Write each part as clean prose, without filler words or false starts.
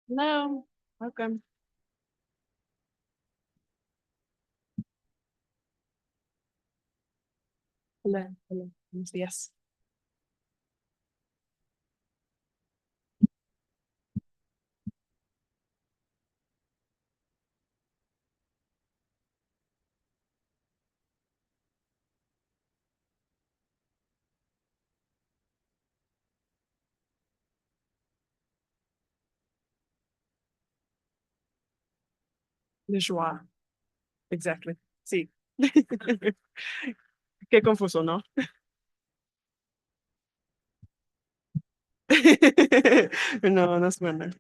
Hello, welcome. Hola, hola, buenos días. De joie, exactly. Sí. Qué confuso, ¿no? No, no suena.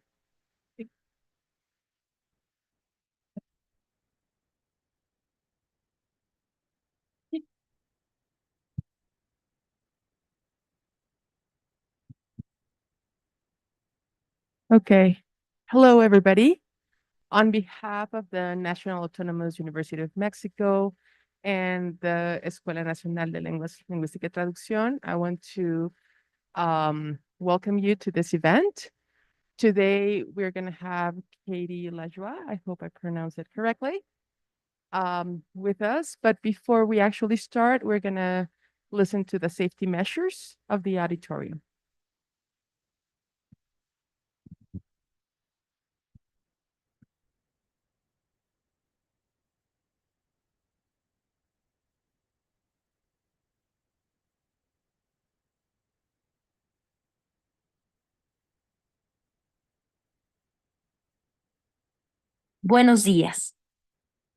Okay. Hello, everybody. On behalf of the National Autonomous University of Mexico and the Escuela Nacional de Lenguas, Lingüística y Traducción, I want to welcome you to this event. Today, we're going to have Katie Lajoie, I hope I pronounced it correctly, with us. But before we actually start, we're going to listen to the safety measures of the auditorium. Buenos días.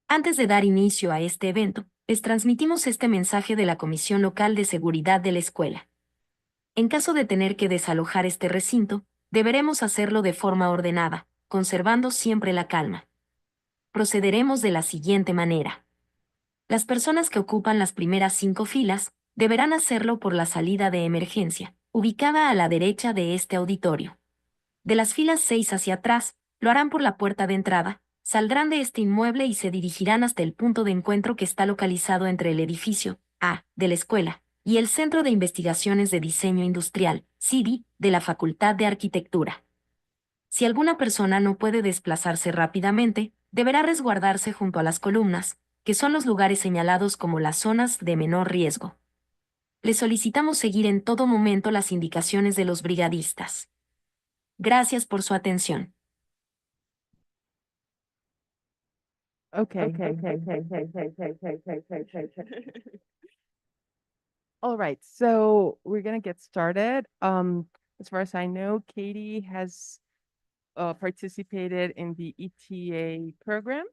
Antes de dar inicio a este evento, les transmitimos este mensaje de la Comisión Local de Seguridad de la escuela. En caso de tener que desalojar este recinto, deberemos hacerlo de forma ordenada, conservando siempre la calma. Procederemos de la siguiente manera. Las personas que ocupan las primeras 5 filas deberán hacerlo por la salida de emergencia, ubicada a la derecha de este auditorio. De las filas 6 hacia atrás, lo harán por la puerta de entrada, saldrán de este inmueble y se dirigirán hasta el punto de encuentro que está localizado entre el edificio A de la escuela y el Centro de Investigaciones de Diseño Industrial, CIDI, de la Facultad de Arquitectura. Si alguna persona no puede desplazarse rápidamente, deberá resguardarse junto a las columnas, que son los lugares señalados como las zonas de menor riesgo. Le solicitamos seguir en todo momento las indicaciones de los brigadistas. Gracias por su atención. Okay. All right, so we're gonna get started. As far as I know, Katie has participated in the ETA program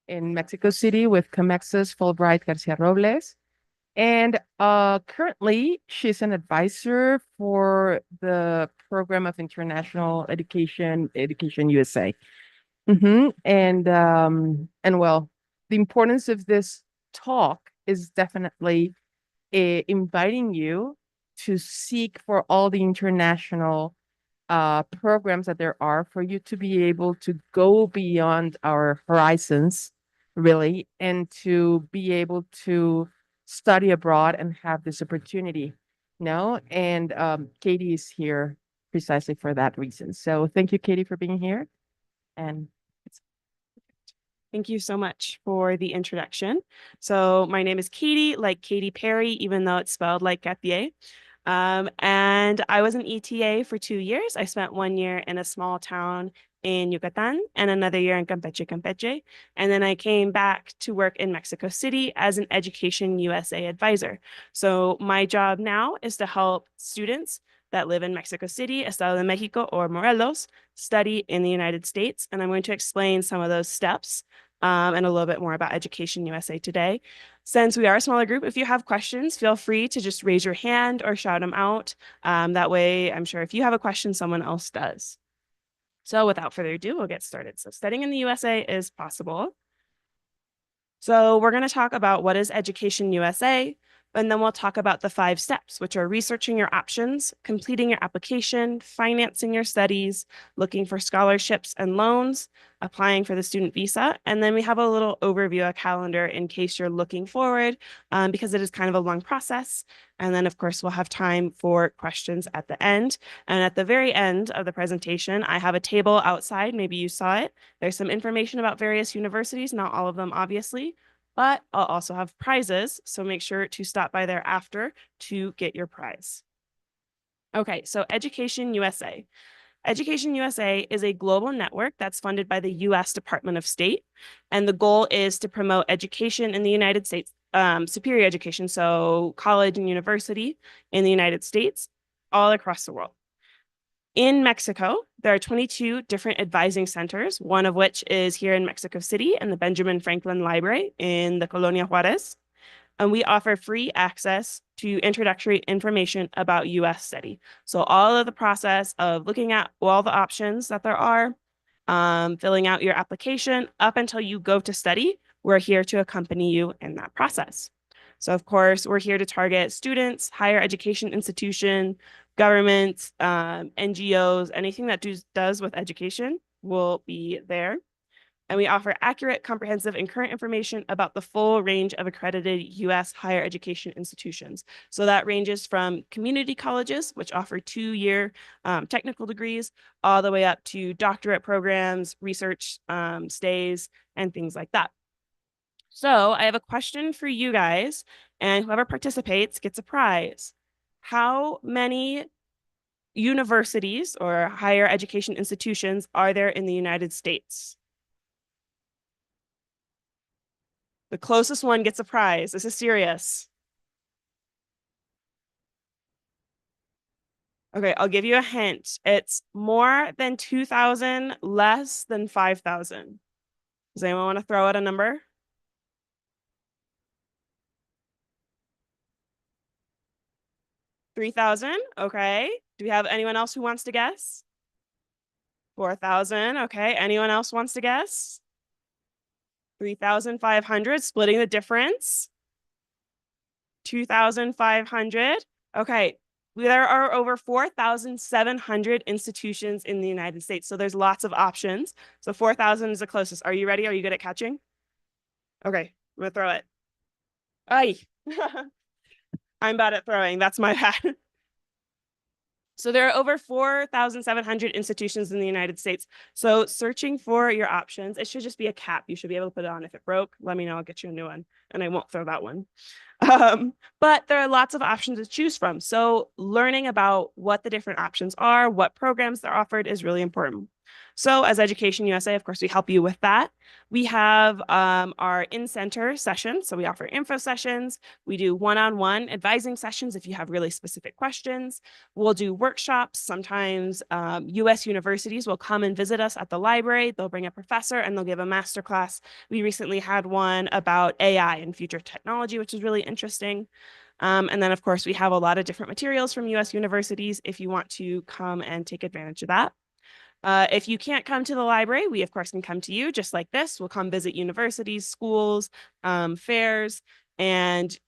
in Mexico City with Comexus Fulbright Garcia Robles. And currently, she's an advisor for the Program of International Education, Education USA. And well, the importance of this talk is definitely inviting you to seek for all the international programs that there are for you to be able to go beyond our horizons, really, and to be able to study abroad and have this opportunity. No, and Katie is here precisely for that reason. So thank you, Katie, for being here. And Thank you so much for the introduction. So my name is Katie, like Katy Perry, even though it's spelled like Gautier. And I was an ETA for 2 years. I spent 1 year in a small town in Yucatan and another year in Campeche, Campeche. And then I came back to work in Mexico City as an Education USA advisor. So my job now is to help students that live in Mexico City, Estado de Mexico, or Morelos study in the United States. And I'm going to explain some of those steps and a little bit more about Education USA today. Since we are a smaller group, if you have questions, feel free to just raise your hand or shout them out. That way, I'm sure if you have a question, someone else does. So without further ado, we'll get started. So studying in the USA is possible. So we're going to talk about what is Education USA, And then we'll talk about the 5 steps, which are researching your options, completing your application, financing your studies, looking for scholarships and loans, applying for the student visa. And then we have a little overview, a calendar in case you're looking forward, because it is kind of a long process. And then, of course, we'll have time for questions at the end. And at the very end of the presentation, I have a table outside. Maybe you saw it. There's some information about various universities, not all of them, obviously, but I'll also have prizes. So make sure to stop by there after to get your prize. Okay, so Education USA. Education USA is a global network that's funded by the US Department of State. And the goal is to promote education in the United States, superior education, so college and university in the United States, all across the world. In Mexico, there are 22 different advising centers, one of which is here in Mexico City in the Benjamin Franklin Library in the Colonia Juarez. And we offer free access to introductory information about US study. So all of the process of looking at all the options that there are, filling out your application up until you go to study, we're here to accompany you in that process. So of course, we're here to target students, higher education institution, governments, NGOs, anything that does with education will be there. And we offer accurate, comprehensive, and current information about the full range of accredited US higher education institutions. So that ranges from community colleges, which offer 2-year technical degrees, all the way up to doctorate programs, research stays, and things like that. So I have a question for you guys, and whoever participates gets a prize. How many universities or higher education institutions are there in the United States? The closest one gets a prize. This is serious. Okay, I'll give you a hint. It's more than 2,000, less than 5,000. Does anyone want to throw out a number? 3,000? Okay. Do we have anyone else who wants to guess? 4,000. Okay. Anyone else wants to guess? 3,500, splitting the difference. 2,500. Okay. There are over 4,700 institutions in the United States. So there's lots of options. So 4,000 is the closest. Are you ready? Are you good at catching? Okay. I'm going to throw it. Ay. I'm bad at throwing. That's my bad. So there are over 4,700 institutions in the United States. So searching for your options, it should just be a cap. You should be able to put it on. If it broke, let me know. I'll get you a new one, and I won't throw that one. But there are lots of options to choose from. So learning about what the different options are, what programs they're offered is really important. So as Education USA, of course, we help you with that. We have our in-center sessions. So we offer info sessions. We do one-on-one advising sessions if you have really specific questions. We'll do workshops. Sometimes US universities will come and visit us at the library. They'll bring a professor and they'll give a master class. We recently had one about AI and future technology, which is really interesting. And then, of course, we have a lot of different materials from US universities if you want to come and take advantage of that. If you can't come to the library, we of course can come to you just like this. We'll come visit universities, schools, fairs, and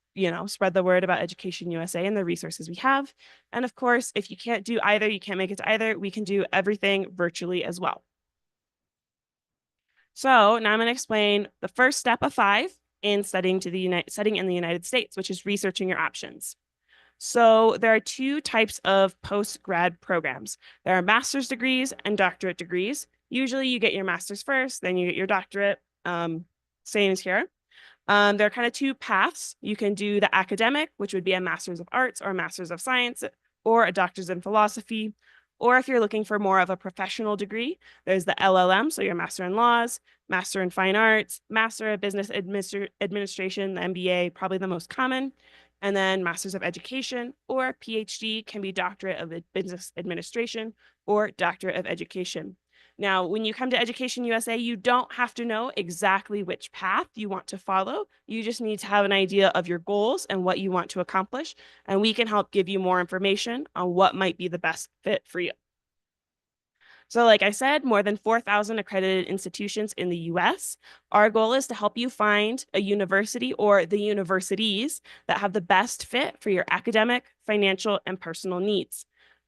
spread the word about Education USA and the resources we have. And of course, if you can't do either, you can't make it to either, we can do everything virtually as well. So now I'm going to explain the first step of 5 in studying in the United States, which is researching your options. So there are 2 types of post-grad programs. There are master's degrees and doctorate degrees. Usually you get your master's first, then you get your doctorate. Same as here. There are kind of 2 paths. You can do the academic, which would be a master's of arts or a master's of science, or a doctor's in philosophy. Or if you're looking for more of a professional degree, there's the LLM, so your master in laws, master in fine arts, master of business administration, the MBA, probably the most common. And then Masters of Education or PhD can be Doctorate of Business Administration or Doctorate of Education. Now, when you come to Education USA, you don't have to know exactly which path you want to follow. You just need to have an idea of your goals and what you want to accomplish, and we can help give you more information on what might be the best fit for you. So like I said, more than 4,000 accredited institutions in the US. Our goal is to help you find a university or the universities that have the best fit for your academic, financial, and personal needs.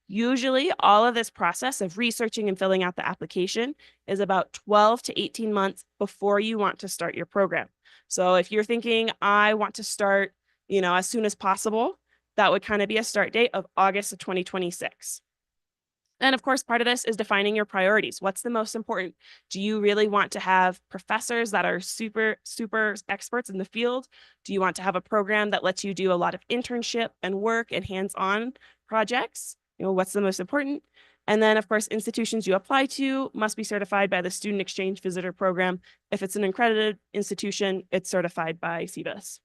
Usually, all of this process of researching and filling out the application is about 12 to 18 months before you want to start your program. So if you're thinking, I want to start, as soon as possible, that would kind of be a start date of August of 2026. And of course, part of this is defining your priorities. What's the most important? Do you really want to have professors that are super, super experts in the field? Do you want to have a program that lets you do a lot of internship and work and hands-on projects? What's the most important? And then, of course, institutions you apply to must be certified by the Student Exchange Visitor Program. If it's an accredited institution, it's certified by CBIS.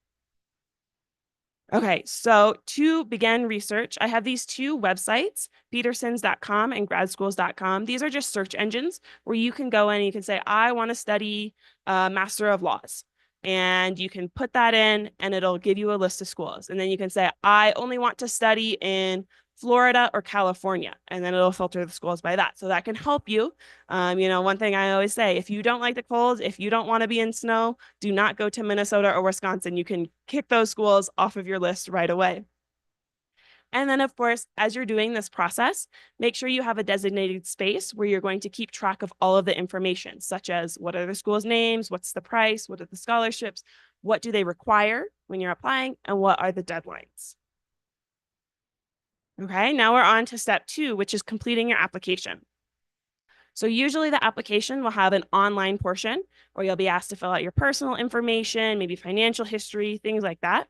Okay, so to begin research, I have these two websites, petersons.com and gradschools.com. These are just search engines where you can go in and you can say, I want to study Master of Laws. And you can put that in and it'll give you a list of schools. And then you can say, I only want to study in Florida or California, and then it'll filter the schools by that. So that can help you. One thing I always say, if you don't like the cold, if you don't want to be in snow, do not go to Minnesota or Wisconsin. You can kick those schools off of your list right away. And then, of course, as you're doing this process, make sure you have a designated space where you're going to keep track of all of the information, such as what are the schools' names, what's the price, what are the scholarships, what do they require when you're applying, and what are the deadlines. Okay, now we're on to step 2, which is completing your application. So usually the application will have an online portion where you'll be asked to fill out your personal information, maybe financial history, things like that.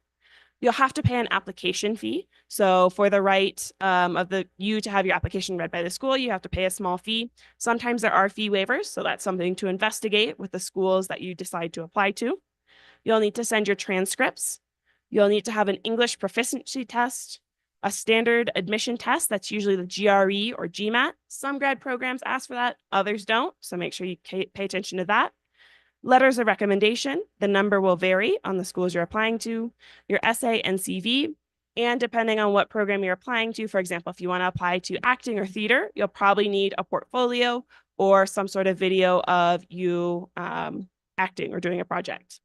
You'll have to pay an application fee. So for the right of you to have your application read by the school, you have to pay a small fee. Sometimes there are fee waivers, so that's something to investigate with the schools that you decide to apply to. You'll need to send your transcripts. You'll need to have an English proficiency test, a standard admission test. That's usually the GRE or GMAT. Some grad programs ask for that, others don't. So make sure you pay attention to that. Letters of recommendation. The number will vary on the schools you're applying to, your essay and CV. And depending on what program you're applying to, for example, if you want to apply to acting or theater, you'll probably need a portfolio or some sort of video of you acting or doing a project.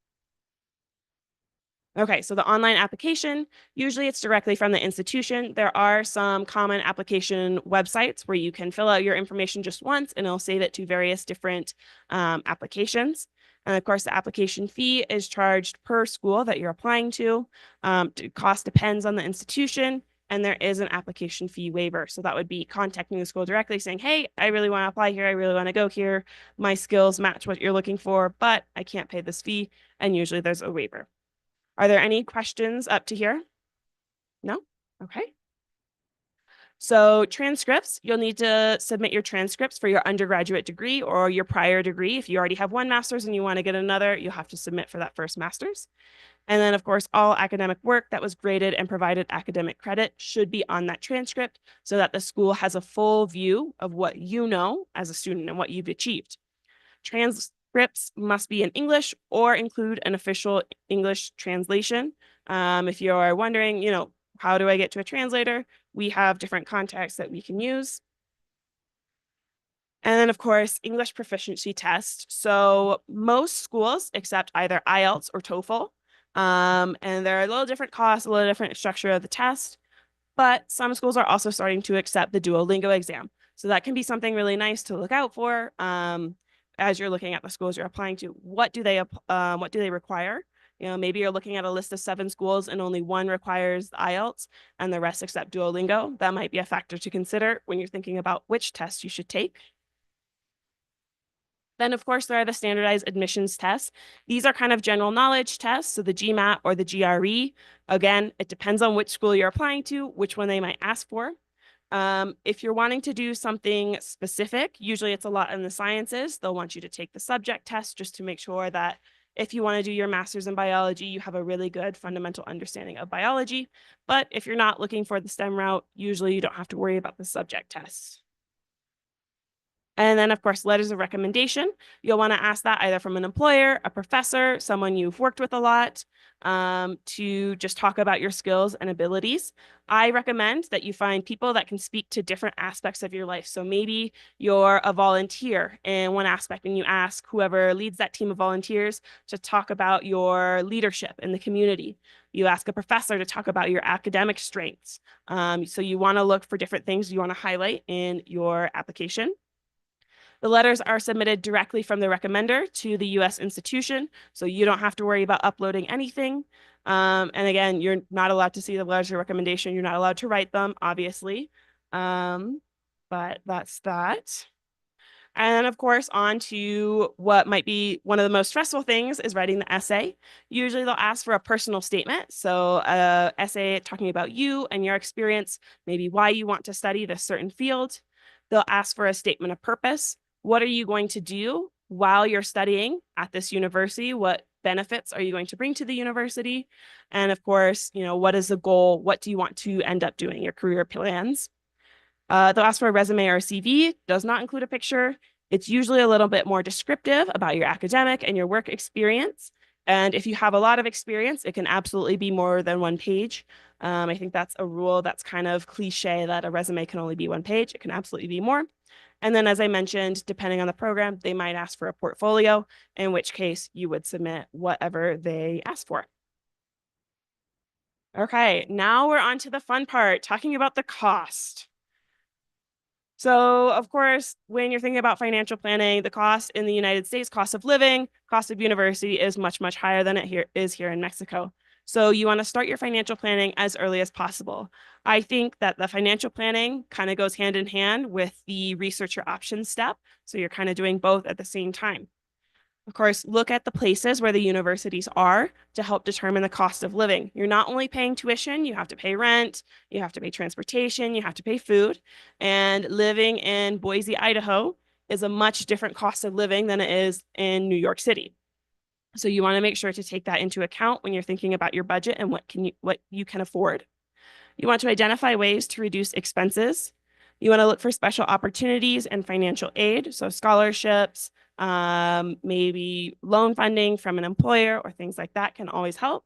Okay, so the online application, usually it's directly from the institution. There are some common application websites where you can fill out your information just once and it'll save it to various different applications. And of course, the application fee is charged per school that you're applying to. Cost depends on the institution, and there is an application fee waiver. So that would be contacting the school directly saying, hey, I really want to apply here. I really want to go here. My skills match what you're looking for, but I can't pay this fee. And usually there's a waiver. Are there any questions up to here? No? Okay. So transcripts, you'll need to submit your transcripts for your undergraduate degree or your prior degree. If you already have one master's and you want to get another, you'll have to submit for that first master's. And then, of course, all academic work that was graded and provided academic credit should be on that transcript so that the school has a full view of what you know as a student and what you've achieved. Transcripts must be in English or include an official English translation. If you're wondering, how do I get to a translator? We have different contacts that we can use. And then, of course, English proficiency test. So most schools accept either IELTS or TOEFL. And there are a little different costs, a little different structure of the test. But some schools are also starting to accept the Duolingo exam. So that can be something really nice to look out for as you're looking at the schools you're applying to. What do they require? Maybe you're looking at a list of 7 schools and only one requires the IELTS and the rest accept Duolingo. That might be a factor to consider when you're thinking about which test you should take. Then, of course, there are the standardized admissions tests. These are kind of general knowledge tests, so the GMAT or the GRE. Again, it depends on which school you're applying to, which one they might ask for. If you're wanting to do something specific, usually it's a lot in the sciences. They'll want you to take the subject test just to make sure that if you want to do your master's in biology, you have a really good fundamental understanding of biology. But if you're not looking for the STEM route, usually you don't have to worry about the subject tests. And then, of course, letters of recommendation. You'll want to ask that either from an employer, a professor, someone you've worked with a lot, to just talk about your skills and abilities. I recommend that you find people that can speak to different aspects of your life. So maybe you're a volunteer in one aspect and you ask whoever leads that team of volunteers to talk about your leadership in the community. You ask a professor to talk about your academic strengths. So you want to look for different things you want to highlight in your application. The letters are submitted directly from the recommender to the U.S. institution, so you don't have to worry about uploading anything. And again, you're not allowed to see the letters of recommendation. You're not allowed to write them, obviously. But that's that. And of course, on to what might be one of the most stressful things is writing the essay. Usually they'll ask for a personal statement. So a essay talking about you and your experience, maybe why you want to study this certain field. They'll ask for a statement of purpose. What are you going to do while you're studying at this university? What benefits are you going to bring to the university? And of course, what is the goal? What do you want to end up doing? Your career plans. They'll ask for a resume or a CV, does not include a picture. It's usually a little bit more descriptive about your academic and your work experience. And if you have a lot of experience, it can absolutely be more than one page. I think that's a rule that's kind of cliche that a resume can only be one page. It can absolutely be more. And then, as I mentioned, depending on the program, they might ask for a portfolio, in which case you would submit whatever they ask for. Okay, now we're on to the fun part, talking about the cost. So, of course, when you're thinking about financial planning, the cost in the United States, cost of living, cost of university is much, much higher than it is here in Mexico. So you want to start your financial planning as early as possible. I think that the financial planning kind of goes hand in hand with the research your options step. So you're kind of doing both at the same time. Of course, look at the places where the universities are to help determine the cost of living. You're not only paying tuition, you have to pay rent, you have to pay transportation, you have to pay food. And living in Boise, Idaho is a much different cost of living than it is in New York City. So you want to make sure to take that into account when you're thinking about your budget and what you can afford. You want to identify ways to reduce expenses. You want to look for special opportunities and financial aid, so scholarships, maybe loan funding from an employer or things like that can always help.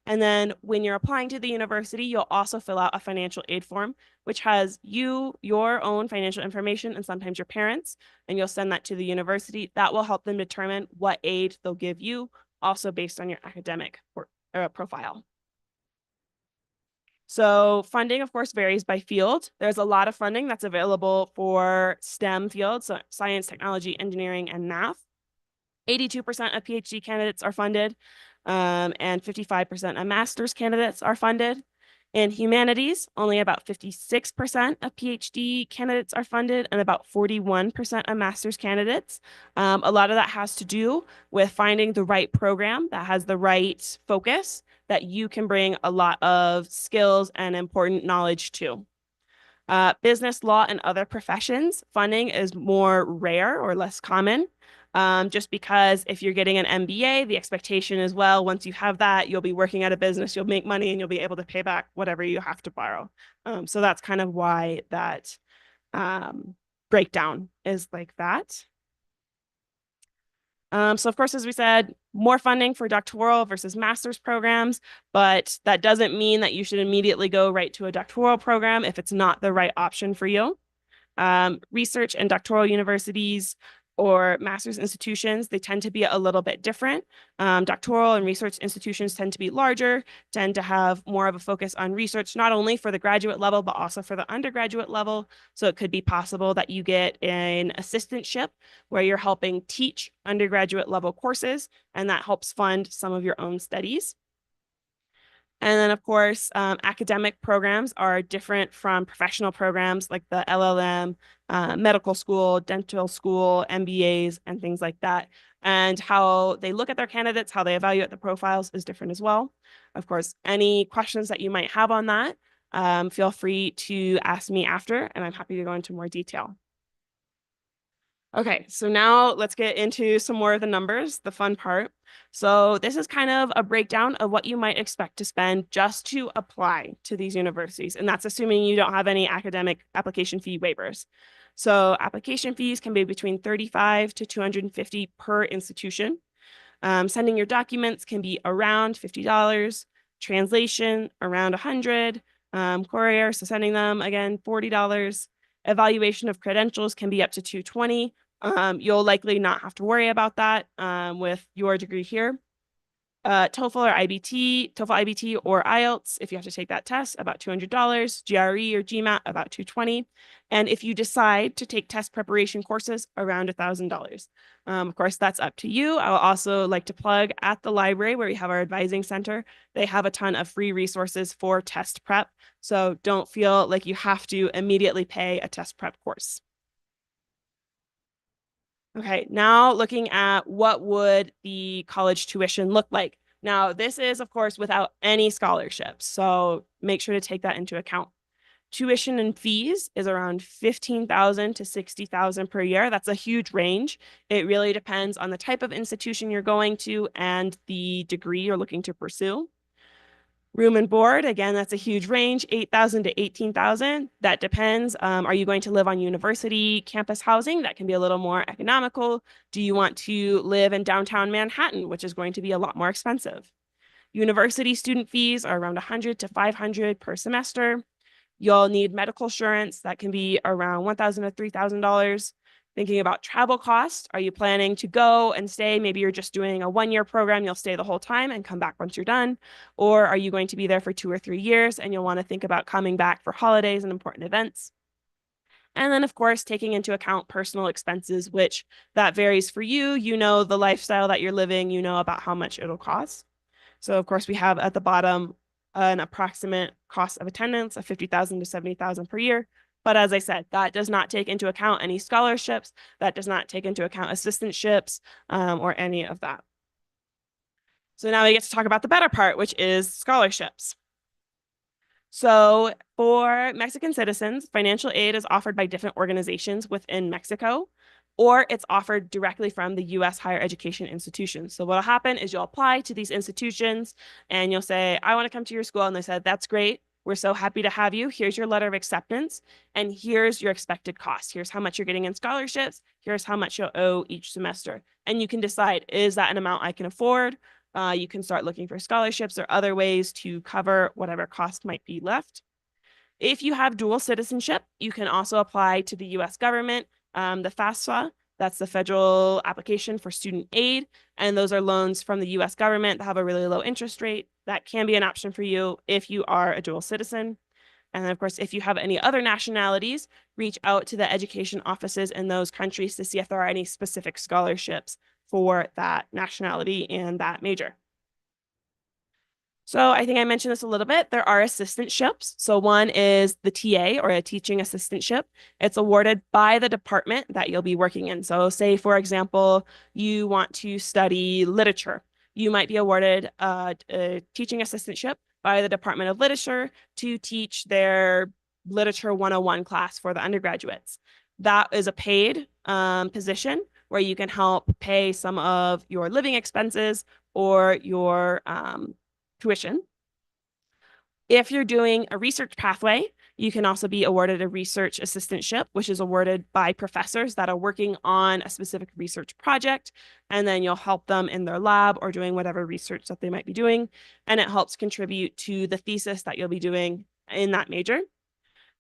And then when you're applying to the university, you'll also fill out a financial aid form, which has your own financial information and sometimes your parents, and you'll send that to the university. That will help them determine what aid they'll give you, also based on your academic profile. So funding, of course, varies by field. There's a lot of funding that's available for STEM fields, so science, technology, engineering, and math. 82% of PhD candidates are funded, and 55% of master's candidates are funded. In humanities, only about 56% of PhD candidates are funded and about 41% of master's candidates. A lot of that has to do with finding the right program that has the right focus that you can bring a lot of skills and important knowledge to. Business, law, and other professions, funding is more rare or less common. Just because if you're getting an MBA, the expectation is, well, once you have that, you'll be working at a business, you'll make money, and you'll be able to pay back whatever you have to borrow. So that's kind of why that breakdown is like that. So of course, as we said, more funding for doctoral versus master's programs, but that doesn't mean that you should immediately go right to a doctoral program if it's not the right option for you. Research and doctoral universities or master's institutions, they tend to be a little bit different. Doctoral and research institutions tend to be larger, tend to have more of a focus on research, not only for the graduate level, but also for the undergraduate level. So it could be possible that you get an assistantship where you're helping teach undergraduate level courses, and that helps fund some of your own studies. And then, of course, academic programs are different from professional programs like the LLM, medical school, dental school, MBAs, and things like that. And how they look at their candidates, how they evaluate the profiles is different as well. Of course, any questions that you might have on that, feel free to ask me after, and I'm happy to go into more detail. Okay, so now let's get into some more of the numbers, the fun part. So this is kind of a breakdown of what you might expect to spend just to apply to these universities. And that's assuming you don't have any academic application fee waivers. So application fees can be between 35 to 250 per institution. Sending your documents can be around $50. Translation around 100. Courier, so sending them again $40. Evaluation of credentials can be up to 220. You'll likely not have to worry about that with your degree here. TOEFL or IBT, TOEFL IBT or IELTS, if you have to take that test, about $200, GRE or GMAT, about $220. And if you decide to take test preparation courses, around $1,000. Of course, that's up to you. I will also like to plug at the library where we have our advising center. They have a ton of free resources for test prep. So don't feel like you have to immediately pay a test prep course. Okay, now looking at what would the college tuition look like. Now, this is, of course, without any scholarships, so make sure to take that into account. Tuition and fees is around $15,000 to $60,000 per year. That's a huge range. It really depends on the type of institution you're going to and the degree you're looking to pursue. Room and board, again, that's a huge range, $8,000 to $18,000. That depends. Are you going to live on university campus housing? That can be a little more economical. Do you want to live in downtown Manhattan, which is going to be a lot more expensive? University student fees are around $100 to $500 per semester. You'll need medical insurance. That can be around $1,000 to $3,000. Thinking about travel costs, are you planning to go and stay? Maybe you're just doing a one-year program, you'll stay the whole time and come back once you're done. Or are you going to be there for 2 or 3 years and you'll want to think about coming back for holidays and important events? And then, of course, taking into account personal expenses, which that varies for you. You know the lifestyle that you're living, you know about how much it'll cost. So, of course, we have at the bottom an approximate cost of attendance of $50,000 to $70,000 per year. But as I said, that does not take into account any scholarships. That does not take into account assistantships or any of that. So now we get to talk about the better part, which is scholarships. So for Mexican citizens, financial aid is offered by different organizations within Mexico, or it's offered directly from the U.S. higher education institutions. So what'll happen is you'll apply to these institutions and you'll say, I want to come to your school. And they said, that's great. We're so happy to have you. Here's your letter of acceptance. And here's your expected cost. Here's how much you're getting in scholarships. Here's how much you'll owe each semester. And you can decide, is that an amount I can afford? You can start looking for scholarships or other ways to cover whatever cost might be left. If you have dual citizenship, you can also apply to the U.S. government, the FAFSA. That's the federal application for student aid. And those are loans from the U.S. government that have a really low interest rate. That can be an option for you if you are a dual citizen. And then, of course, if you have any other nationalities, reach out to the education offices in those countries to see if there are any specific scholarships for that nationality and that major. So I think I mentioned this a little bit. There are assistantships. So one is the TA or a teaching assistantship. It's awarded by the department that you'll be working in. So say, for example, you want to study literature. You might be awarded a teaching assistantship by the Department of Literature to teach their Literature 101 class for the undergraduates. That is a paid position where you can help pay some of your living expenses or your tuition. If you're doing a research pathway, you can also be awarded a research assistantship, which is awarded by professors that are working on a specific research project. And then you'll help them in their lab or doing whatever research that they might be doing. And it helps contribute to the thesis that you'll be doing in that major.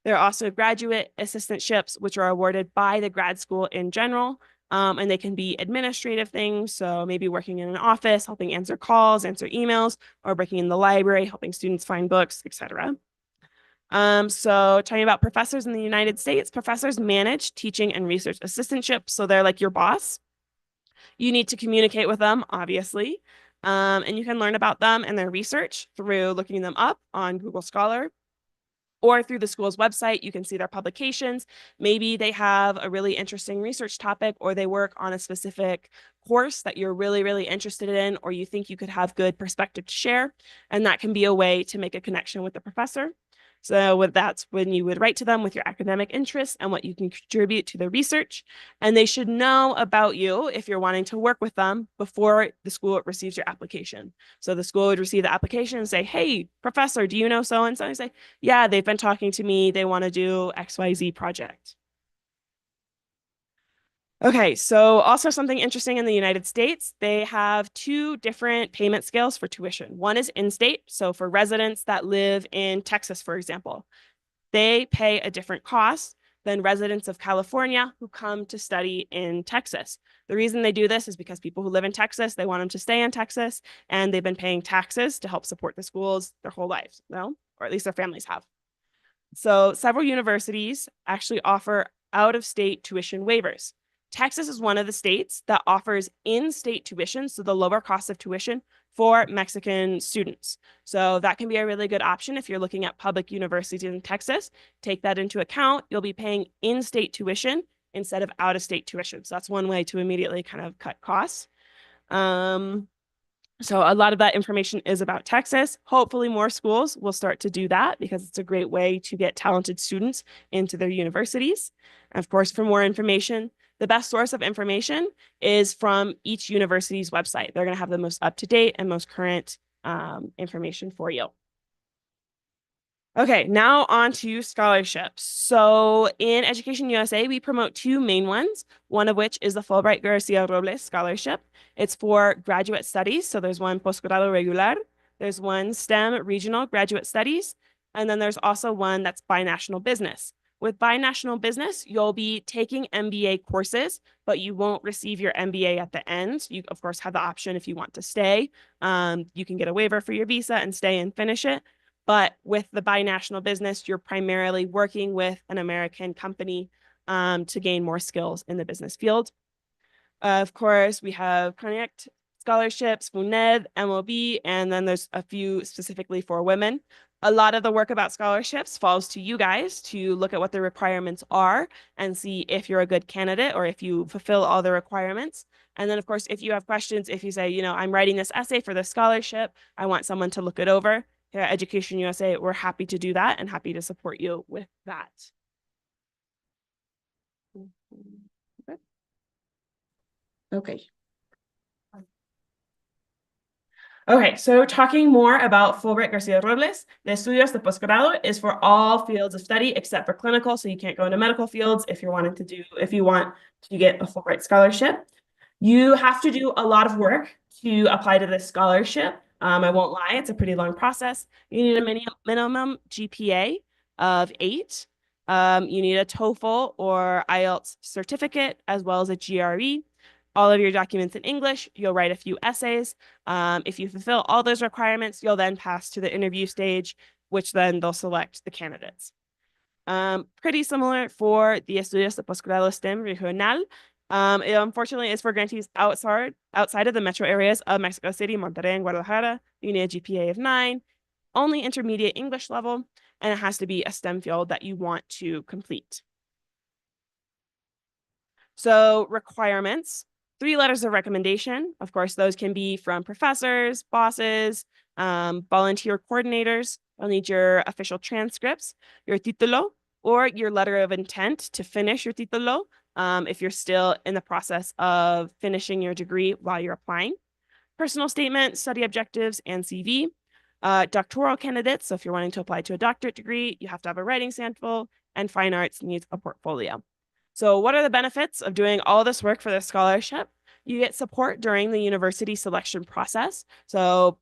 There are also graduate assistantships, which are awarded by the grad school in general. And they can be administrative things. So maybe working in an office, helping answer calls, answer emails, or working in the library, helping students find books, etc. So talking about professors in the United States, professors manage teaching and research assistantships. So they're like your boss. You need to communicate with them, obviously. And you can learn about them and their research through looking them up on Google Scholar. Or through the school's website, you can see their publications. Maybe they have a really interesting research topic or they work on a specific course that you're really, really interested in, or you think you could have good perspective to share. And that can be a way to make a connection with the professor. So that's when you would write to them with your academic interests and what you can contribute to the research. And they should know about you if you're wanting to work with them before the school receives your application. So the school would receive the application and say, hey, professor, do you know so-and-so? And I say, yeah, they've been talking to me. They want to do XYZ project. Okay, so also something interesting in the United States, they have two different payment scales for tuition. One is in-state, so for residents that live in Texas, for example, they pay a different cost than residents of California who come to study in Texas. The reason they do this is because people who live in Texas, they want them to stay in Texas, and they've been paying taxes to help support the schools their whole lives, no? Or at least their families have. So several universities actually offer out-of-state tuition waivers. Texas is one of the states that offers in-state tuition, so the lower cost of tuition for Mexican students. So that can be a really good option if you're looking at public universities in Texas. Take that into account. You'll be paying in-state tuition instead of out-of-state tuition. So that's one way to immediately kind of cut costs. So a lot of that information is about Texas. Hopefully more schools will start to do that because it's a great way to get talented students into their universities. And of course, for more information, the best source of information is from each university's website. They're going to have the most up-to-date and most current information for you. Okay, now on to scholarships. So in Education USA, we promote two main ones, one of which is the Fulbright Garcia Robles Scholarship. It's for graduate studies. So there's one Postgrado Regular, there's one STEM Regional Graduate Studies, and then there's also one that's binational business. With binational business, you'll be taking MBA courses, but you won't receive your MBA at the end. You, of course, have the option if you want to stay. You can get a waiver for your visa and stay and finish it. But with the binational business, you're primarily working with an American company to gain more skills in the business field. Of course, we have Connect scholarships, FUNED, MOB, and then there's a few specifically for women. A lot of the work about scholarships falls to you guys to look at what the requirements are and see if you're a good candidate or if you fulfill all the requirements. And then, of course, if you have questions, if you say, you know, I'm writing this essay for this scholarship, I want someone to look it over. Here at Education USA, we're happy to do that and happy to support you with that. Okay. Okay, so talking more about Fulbright Garcia Robles, the Estudios de Posgrado is for all fields of study except for clinical, so you can't go into medical fields if you want to get a Fulbright scholarship. You have to do a lot of work to apply to this scholarship. I won't lie, it's a pretty long process. You need a minimum GPA of 8. You need a TOEFL or IELTS certificate, as well as a GRE. All of your documents in English, you'll write a few essays. If you fulfill all those requirements, you'll then pass to the interview stage, which then they'll select the candidates. Pretty similar for the Estudios de Posgrado STEM Regional. It unfortunately is for grantees outside of the metro areas of Mexico City, Monterrey, and Guadalajara. You need a GPA of 9, only intermediate English level, and it has to be a STEM field that you want to complete. So requirements, 3 letters of recommendation. Of course, those can be from professors, bosses, volunteer coordinators. You'll need your official transcripts, your título, or your letter of intent to finish your título if you're still in the process of finishing your degree while you're applying. Personal statement, study objectives, and CV. Doctoral candidates, so if you're wanting to apply to a doctorate degree, you have to have a writing sample, and fine arts needs a portfolio. So what are the benefits of doing all this work for this scholarship? You get support during the university selection process. So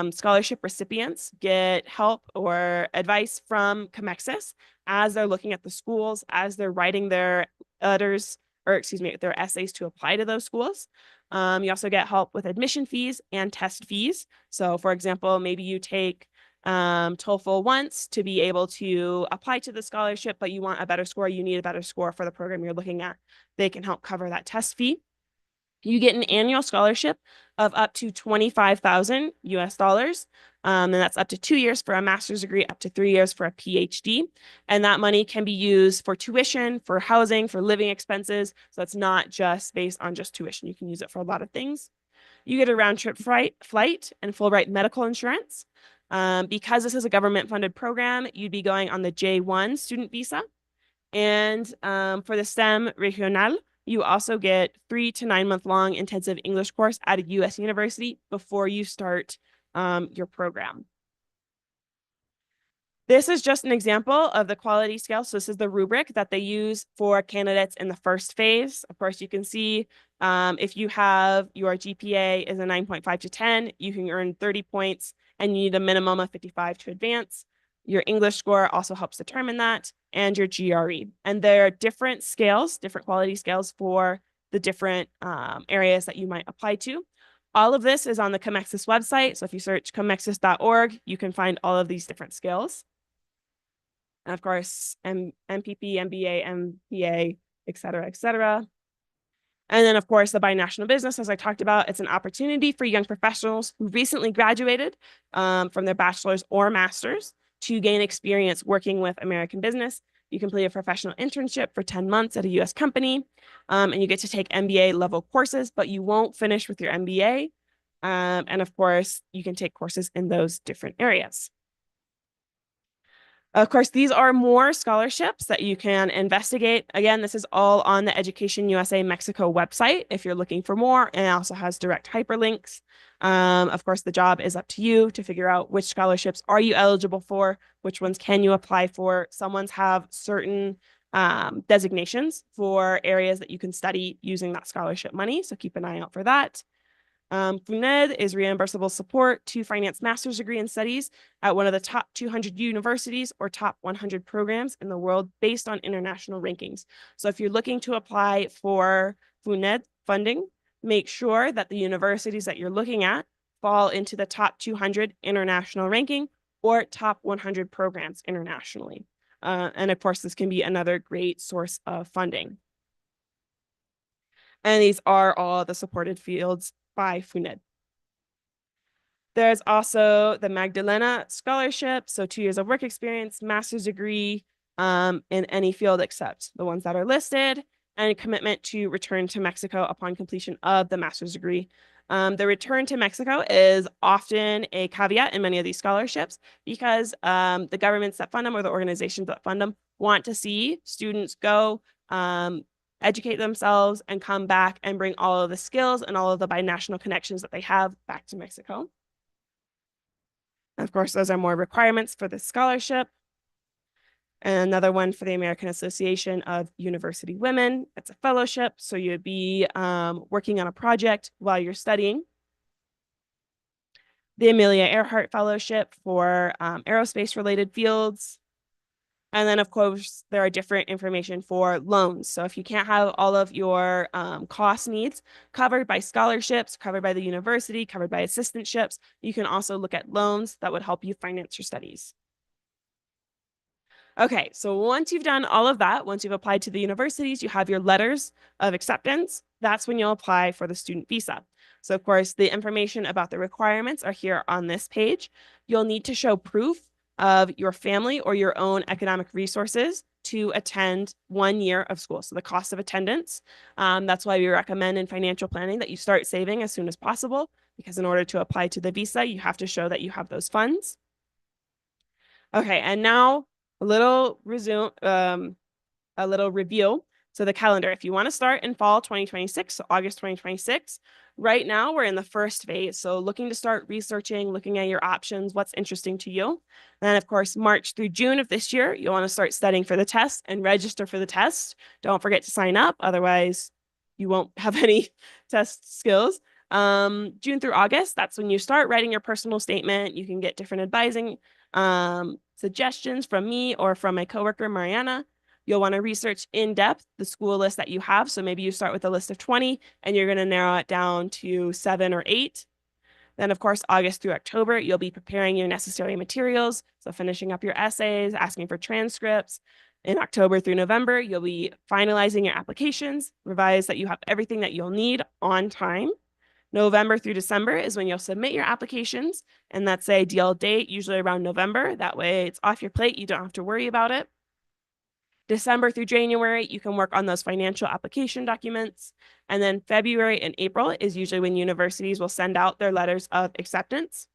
scholarship recipients get help or advice from Comexis as they're looking at the schools, as they're writing their letters, or excuse me, their essays to apply to those schools. You also get help with admission fees and test fees. So for example, maybe you take TOEFL once to be able to apply to the scholarship, but you want a better score, you need a better score for the program you're looking at. They can help cover that test fee. You get an annual scholarship of up to 25,000 US dollars. And that's up to 2 years for a master's degree, up to 3 years for a PhD. And that money can be used for tuition, for housing, for living expenses. So it's not just based on just tuition. You can use it for a lot of things. You get a round trip flight and full ride medical insurance. Because this is a government funded program, you'd be going on the J1 student visa. And for the STEM Regional, you also get 3 to 9 month long intensive English course at a US university before you start your program. This is just an example of the quality scale. So this is the rubric that they use for candidates in the first phase. Of course, you can see if you have your GPA is a 9.5 to 10, you can earn 30 points and you need a minimum of 55 to advance. Your English score also helps determine that, and your GRE. And there are different scales, different quality scales for the different areas that you might apply to. All of this is on the Comexis website. So if you search comexis.org, you can find all of these different scales. And of course, MPP, MBA, MBA, et cetera, et cetera. And then, of course, the binational business, as I talked about, it's an opportunity for young professionals who recently graduated from their bachelor's or master's to gain experience working with American business. You complete a professional internship for 10 months at a US company, and you get to take MBA level courses, but you won't finish with your MBA. And of course, you can take courses in those different areas. Of course, these are more scholarships that you can investigate. Again, this is all on the Education USA Mexico website if you're looking for more, and it also has direct hyperlinks. Of course, the job is up to you to figure out which scholarships are you eligible for, which ones can you apply for. Some ones have certain designations for areas that you can study using that scholarship money, so keep an eye out for that. FUNED is reimbursable support to finance master's degree in studies at one of the top 200 universities or top 100 programs in the world based on international rankings. So if you're looking to apply for FUNED funding, make sure that the universities that you're looking at fall into the top 200 international ranking or top 100 programs internationally. And of course, this can be another great source of funding. And these are all the supported fields by FUNED. There's also the Magdalena Scholarship, so 2 years of work experience, master's degree in any field except the ones that are listed, and a commitment to return to Mexico upon completion of the master's degree. The return to Mexico is often a caveat in many of these scholarships because the governments that fund them or the organizations that fund them want to see students go educate themselves and come back and bring all of the skills and all of the binational connections that they have back to Mexico. And of course, those are more requirements for the scholarship. And another one for the American Association of University Women. It's a fellowship, so you'd be working on a project while you're studying. The Amelia Earhart Fellowship for aerospace-related fields. And then, of course, there are different information for loans. So if you can't have all of your cost needs covered by scholarships, covered by the university, covered by assistantships, you can also look at loans that would help you finance your studies. Okay, so once you've done all of that, once you've applied to the universities, you have your letters of acceptance. That's when you'll apply for the student visa. So of course, the information about the requirements are here on this page. You'll need to show proof of your family or your own economic resources to attend 1 year of school. So the cost of attendance. That's why we recommend in financial planning that you start saving as soon as possible, because in order to apply to the visa, you have to show that you have those funds. Okay, and now a little review. So the calendar, if you want to start in fall 2026, so August 2026, right now we're in the first phase. So looking to start researching, looking at your options, what's interesting to you. And then of course, March through June of this year, you'll want to start studying for the test and register for the test. Don't forget to sign up. Otherwise you won't have any test skills. June through August, that's when you start writing your personal statement. You can get different advising suggestions from me or from my coworker, Mariana. You'll want to research in depth the school list that you have. So maybe you start with a list of 20 and you're going to narrow it down to 7 or 8. Then of course, August through October, you'll be preparing your necessary materials. So finishing up your essays, asking for transcripts, In October through November, you'll be finalizing your applications, revise that you have everything that you'll need on time. November through December is when you'll submit your applications, and that's the ideal date, usually around November. That way it's off your plate, you don't have to worry about it. December through January, you can work on those financial application documents. And then February and April is usually when universities will send out their letters of acceptance.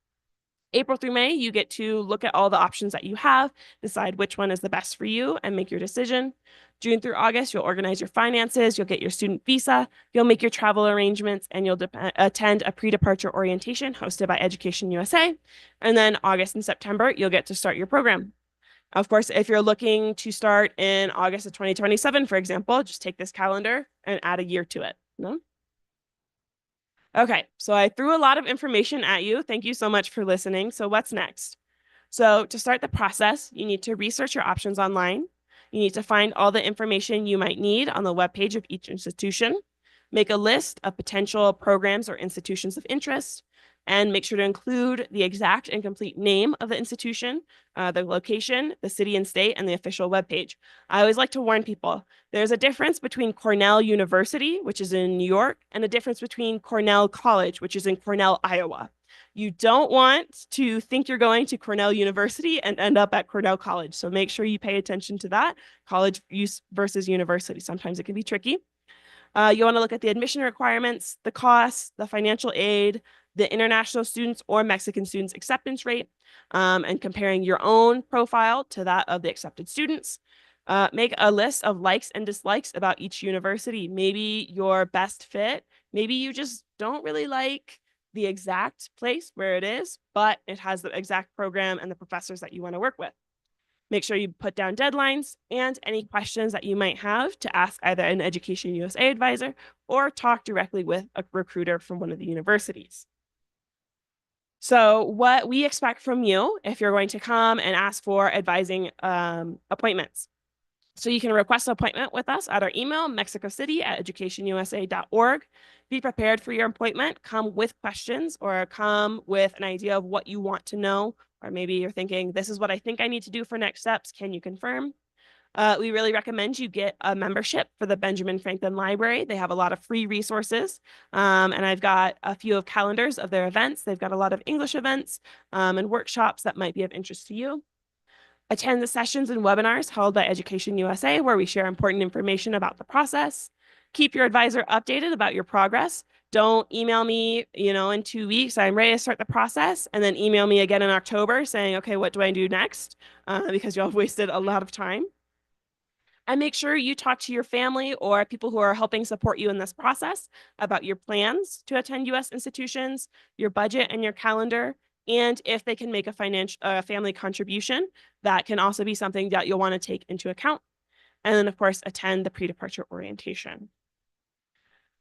April through May, you get to look at all the options that you have, decide which one is the best for you, and make your decision. June through August, you'll organize your finances, you'll get your student visa, you'll make your travel arrangements, and you'll attend a pre-departure orientation hosted by Education USA. And then August and September, you'll get to start your program. Of course, if you're looking to start in August of 2027, for example, just take this calendar and add a year to it. No? Okay, so I threw a lot of information at you. Thank you so much for listening. So what's next? So to start the process, you need to research your options online. You need to find all the information you might need on the webpage of each institution. Make a list of potential programs or institutions of interest, and make sure to include the exact and complete name of the institution, the location, the city and state, and the official webpage. I always like to warn people, there's a difference between Cornell University, which is in New York, and a difference between Cornell College, which is in Cornell, Iowa. You don't want to think you're going to Cornell University and end up at Cornell College. So make sure you pay attention to that, college use versus university. Sometimes it can be tricky. You want to look at the admission requirements, the costs, the financial aid, the international students or Mexican students acceptance rate, and comparing your own profile to that of the accepted students. Make a list of likes and dislikes about each university. Maybe your best fit, maybe you just don't really like the exact place where it is, but it has the exact program and the professors that you want to work with. Make sure you put down deadlines and any questions that you might have to ask either an Education USA advisor or talk directly with a recruiter from one of the universities. So what we expect from you if you're going to come and ask for advising appointments. So you can request an appointment with us at our email, mexicocity@educationusa.org. Be prepared for your appointment. Come with questions or come with an idea of what you want to know. Or maybe you're thinking, this is what I think I need to do for next steps. Can you confirm? We really recommend you get a membership for the Benjamin Franklin Library. They have a lot of free resources. And I've got a few of calendars of their events. They've got a lot of English events and workshops that might be of interest to you. Attend the sessions and webinars held by Education USA, where we share important information about the process. Keep your advisor updated about your progress. Don't email me, in 2 weeks, I'm ready to start the process, and then email me again in October saying, okay, what do I do next? Because you'll have wasted a lot of time. And make sure you talk to your family or people who are helping support you in this process about your plans to attend US institutions, your budget and your calendar, and if they can make a family contribution. That can also be something that you'll want to take into account. And then, of course, attend the pre-departure orientation.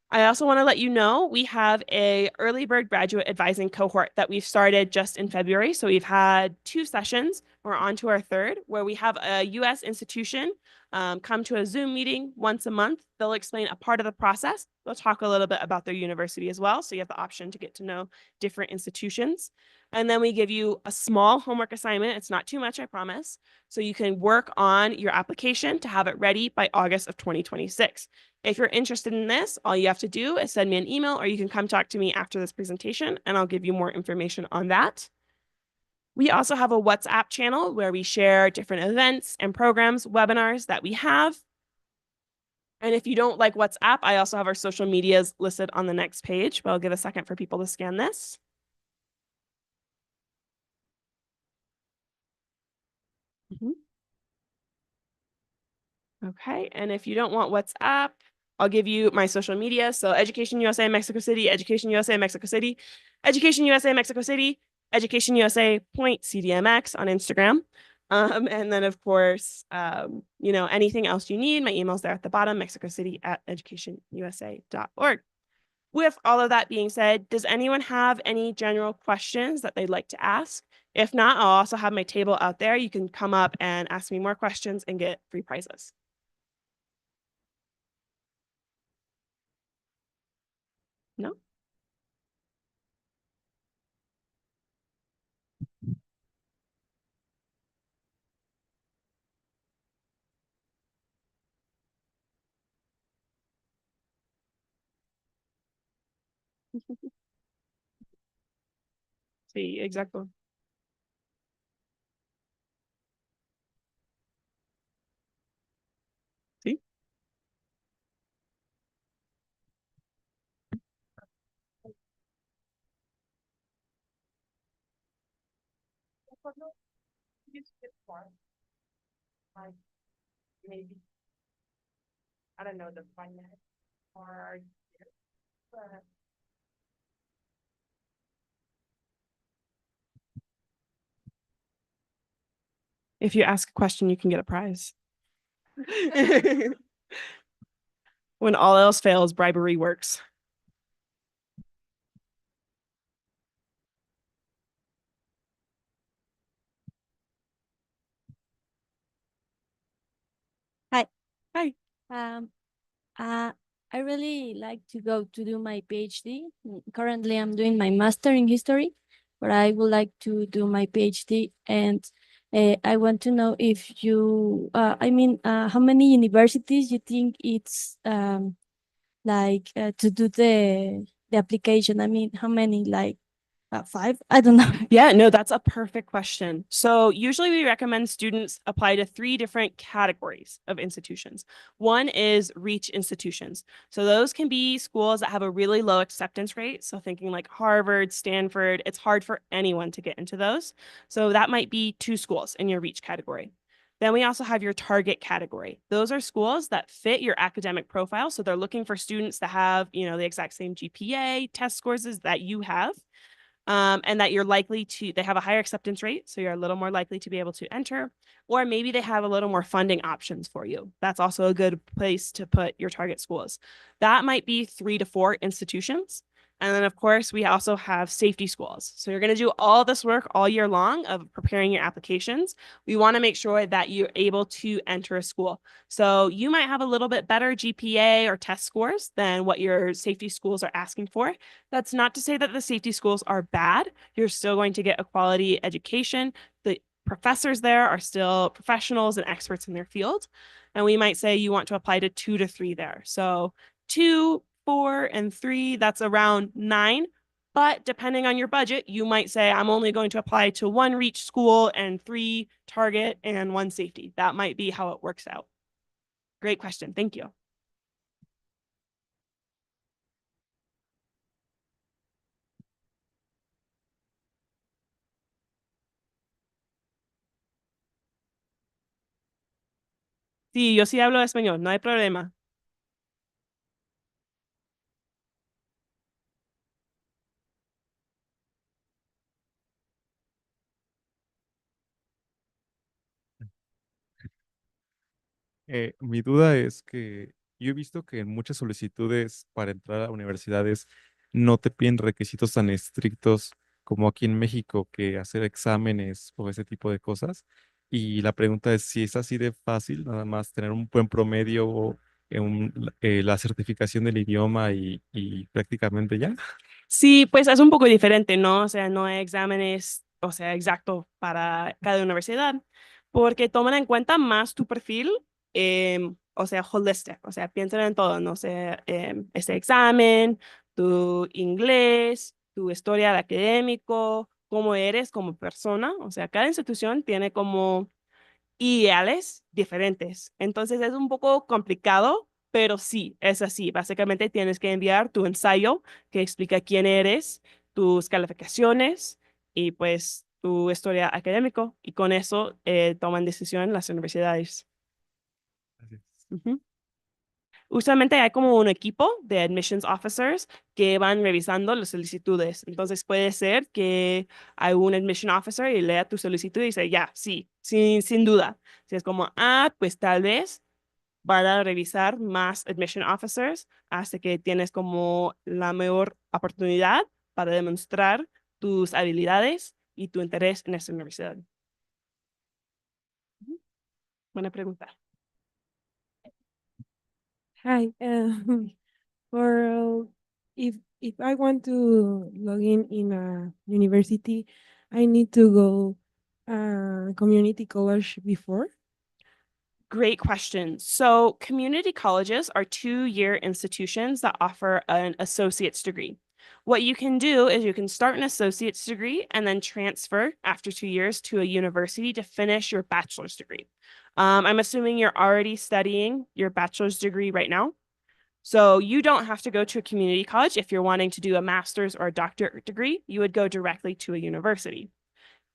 I also want to let you know we have a early bird graduate advising cohort that we've started just in February. So we've had 2 sessions. We're on to our 3rd, where we have a US institution come to a Zoom meeting once a month. They'll explain a part of the process. They'll talk a little bit about their university as well. So you have the option to get to know different institutions. And then we give you a small homework assignment. It's not too much, I promise. So you can work on your application to have it ready by August of 2026. If you're interested in this, all you have to do is send me an email, or you can come talk to me after this presentation and I'll give you more information on that. We also have a WhatsApp channel where we share different events and programs, webinars that we have. And if you don't like WhatsApp, I also have our social medias listed on the next page, but I'll give a second for people to scan this. Okay, and if you don't want WhatsApp, I'll give you my social media. So Education USA Mexico City, Education USA Mexico City, Education USA Mexico City, Education USA CDMX on Instagram. And then of course, anything else you need, my email's there at the bottom, mexicocity@educationusa.org. With all of that being said, does anyone have any general questions that they'd like to ask? If not, I'll also have my table out there. You can come up and ask me more questions and get free prizes. No? Sí, exacto. Sí. Maybe, I don't know, the finance or if you ask a question, you can get a prize. When all else fails, bribery works. Hi. Hi. Um, I really like to go to do my PhD. Currently, I'm doing my master in history, but I would like to do my PhD. And I want to know if you, how many universities you think it's to do the application? I mean, how many? Like five? I don't know. Yeah, no, that's a perfect question. So usually we recommend students apply to 3 different categories of institutions. One is reach institutions. So those can be schools that have a really low acceptance rate. So thinking like Harvard, Stanford, it's hard for anyone to get into those. So that might be 2 schools in your reach category. Then we also have your target category. Those are schools that fit your academic profile. So they're looking for students that have, the exact same GPA, test scores as that you have. And that they have a higher acceptance rate, so you're a little more likely to be able to enter, or maybe they have a little more funding options for you. That's also a good place to put your target schools. That might be 3 to 4 institutions. And then, of course, we also have safety schools. So you're going to do all this work all year long of preparing your applications. We want to make sure that you're able to enter a school. So you might have a little bit better GPA or test scores than what your safety schools are asking for. That's not to say that the safety schools are bad. You're still going to get a quality education. The professors there are still professionals and experts in their field. And we might say you want to apply to 2 to 3 there. So 2, 4, and 3, that's around 9. But depending on your budget, you might say, I'm only going to apply to 1 reach school and 3 target and 1 safety. That might be how it works out. Great question. Thank you. Sí, yo sí hablo español, no hay problema. Mi duda es que yo he visto que en muchas solicitudes para entrar a universidades no te piden requisitos tan estrictos como aquí en México, que hacer exámenes o ese tipo de cosas. Y la pregunta es si es así de fácil, nada más tener un buen promedio o la certificación del idioma y prácticamente ya. Sí, pues es un poco diferente, ¿no? O sea, no hay exámenes, o sea, exacto para cada universidad, porque toman en cuenta más tu perfil, o sea, holistic, o sea, piensan en todo, no sé, este examen, tu inglés, tu historial académico, cómo eres como persona, o sea, cada institución tiene como ideales diferentes. Entonces es un poco complicado, pero sí, es así. Básicamente tienes que enviar tu ensayo que explica quién eres, tus calificaciones y pues tu historia académico. Y con eso toman decisión las universidades. Gracias. Ujú. Usualmente hay como un equipo de admissions officers que van revisando las solicitudes. Entonces puede ser que hay un admission officer y lea tu solicitud y dice, ya, sí, sin duda. Si es como, pues tal vez van a revisar más admission officers hasta que tienes como la mejor oportunidad para demostrar tus habilidades y tu interés en esta universidad. Ujú. Buena pregunta. Hi, for if I want to log in a university, I need to go community college before. Great question. So community colleges are 2-year institutions that offer an associate's degree. What you can do is you can start an associate's degree and then transfer after 2 years to a university to finish your bachelor's degree. I'm assuming you're already studying your bachelor's degree right now. So you don't have to go to a community college if you're wanting to do a master's or a doctorate degree. You would go directly to a university.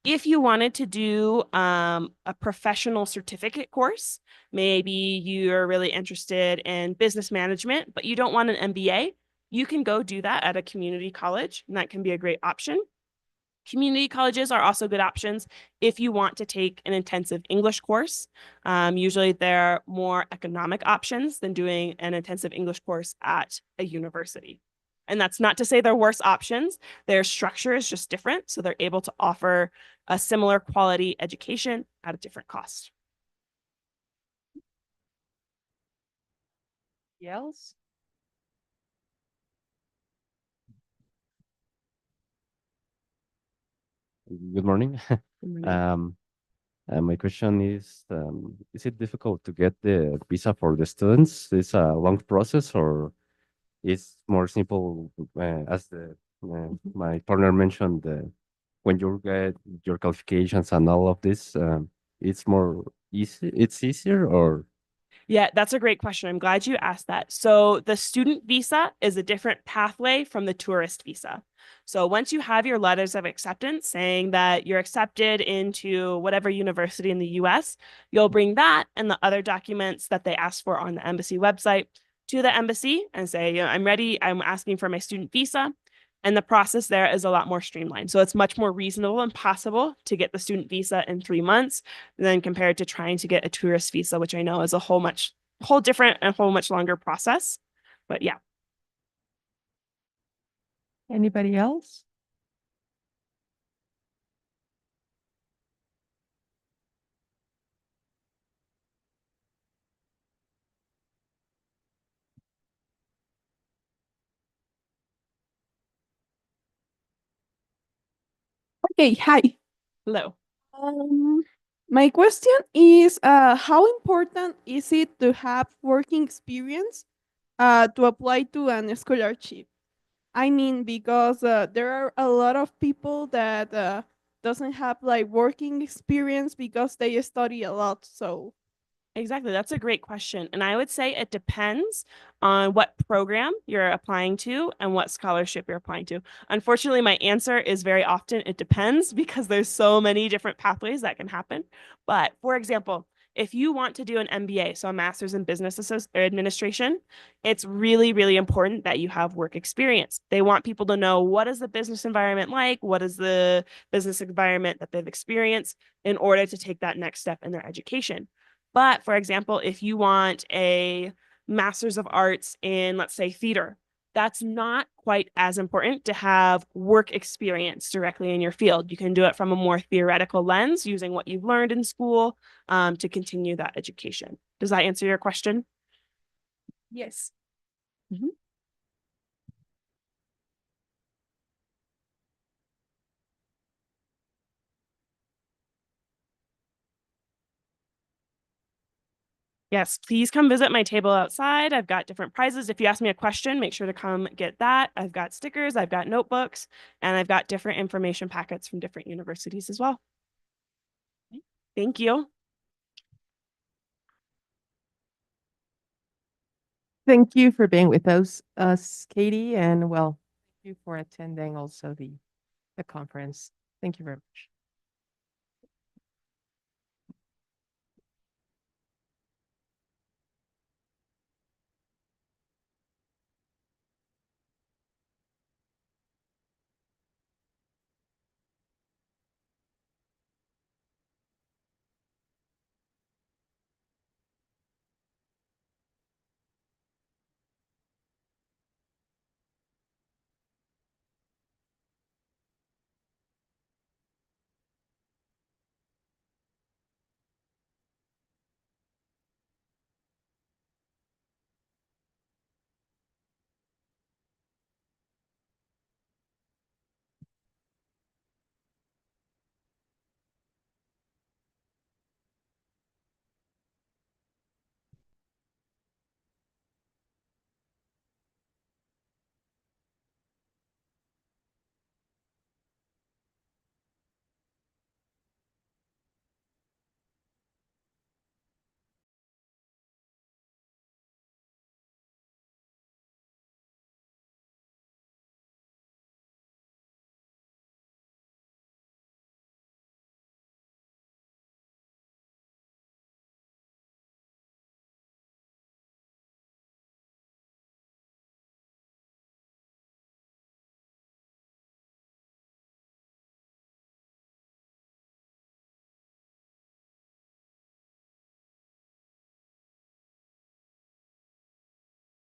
If you wanted to do a professional certificate course, maybe you're really interested in business management, but you don't want an MBA, you can go do that at a community college, and that can be a great option. Community colleges are also good options if you want to take an intensive English course. Usually they're more economic options than doing an intensive English course at a university. And that's not to say they're worse options. Their structure is just different, so they're able to offer a similar quality education at a different cost. Else? Good morning. My question is it difficult to get the visa for the students? Is a long process or is more simple as my partner mentioned, when you get your qualifications and all of this, it's more easy, it's easier or? Yeah, that's a great question. I'm glad you asked that. So the student visa is a different pathway from the tourist visa. So once you have your letters of acceptance saying that you're accepted into whatever university in the US, you'll bring that and the other documents that they ask for on the embassy website to the embassy and say, I'm ready, I'm asking for my student visa. And the process there is a lot more streamlined. So it's much more reasonable and possible to get the student visa in 3 months than compared to trying to get a tourist visa, which I know is a whole different and whole much longer process. But yeah. Anybody else? Okay, hi. Hello. My question is, how important is it to have working experience to apply to an scholarship? I mean, because there are a lot of people that doesn't have like working experience because they study a lot. So Exactly. That's a great question. And I would say it depends on what program you're applying to and what scholarship you're applying to. Unfortunately, my answer is very often it depends because there's so many different pathways that can happen. But for example, if you want to do an MBA, so a master's in business administration, it's really, really important that you have work experience. They want people to know what is the business environment like, what is the business environment that they've experienced in order to take that next step in their education. But for example, if you want a master's of arts in, let's say, theater, that's not quite as important to have work experience directly in your field. You can do it from a more theoretical lens using what you've learned in school to continue that education. Does that answer your question? yes. Yes, please come visit my table outside. I've got different prizes. If you ask me a question, make sure to come get that. I've got stickers, I've got notebooks, and I've got different information packets from different universities as well. Thank you. Thank you for being with us, Katie, and well, thank you for attending also the conference. Thank you very much.